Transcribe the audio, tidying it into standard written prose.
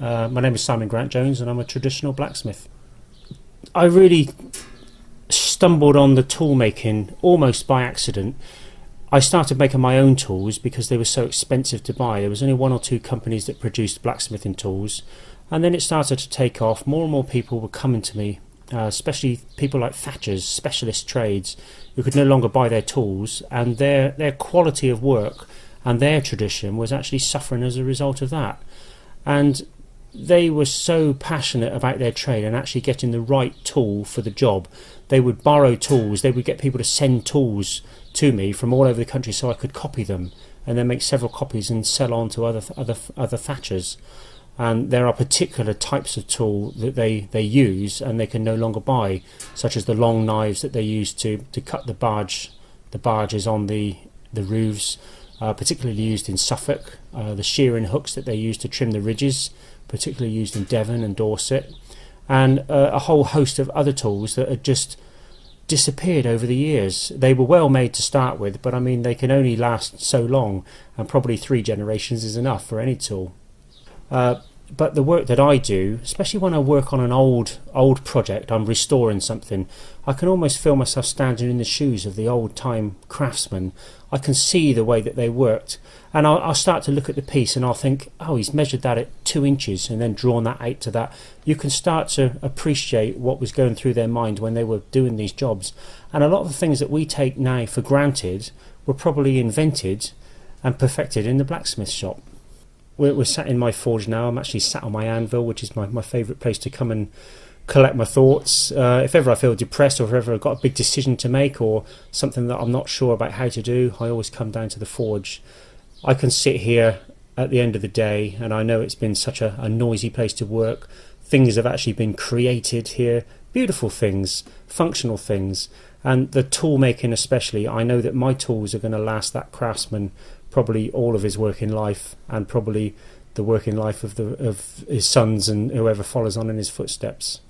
My name is Simon Grant Jones and I'm a traditional blacksmith. I really stumbled on the tool making almost by accident. I started making my own tools because they were so expensive to buy. There was only one or two companies that produced blacksmithing tools, and then it started to take off. More and more people were coming to me, especially people like thatchers, specialist trades, who could no longer buy their tools, and their quality of work and their tradition was actually suffering as a result of that. And they were so passionate about their trade and actually getting the right tool for the job. They would borrow tools, they would get people to send tools to me from all over the country so I could copy them and then make several copies and sell on to other thatchers. And there are particular types of tool that they use and they can no longer buy, such as the long knives that they use to cut the barges on the roofs, particularly used in Suffolk, the shearing hooks that they use to trim the ridges, particularly used in Devon and Dorset, and a whole host of other tools that had just disappeared over the years. They were well made to start with, but I mean they can only last so long, and probably 3 generations is enough for any tool. But the work that I do, especially when I work on an old project, I'm restoring something, I can almost feel myself standing in the shoes of the old time craftsmen. I can see the way that they worked, and I'll start to look at the piece and I'll think, oh, he's measured that at 2 inches and then drawn that out to that. You can start to appreciate what was going through their mind when they were doing these jobs. And a lot of the things that we take now for granted were probably invented and perfected in the blacksmith shop. We're sat in my forge now. I'm actually sat on my anvil, which is my favourite place to come and collect my thoughts. If ever I feel depressed, or if ever I've got a big decision to make or something that I'm not sure about how to do, I always come down to the forge. I can sit here at the end of the day and I know it's been such a noisy place to work. Things have actually been created here, beautiful things, functional things, and the tool making especially. I know that my tools are going to last that craftsman probably all of his working life, and probably the working life of his sons and whoever follows on in his footsteps.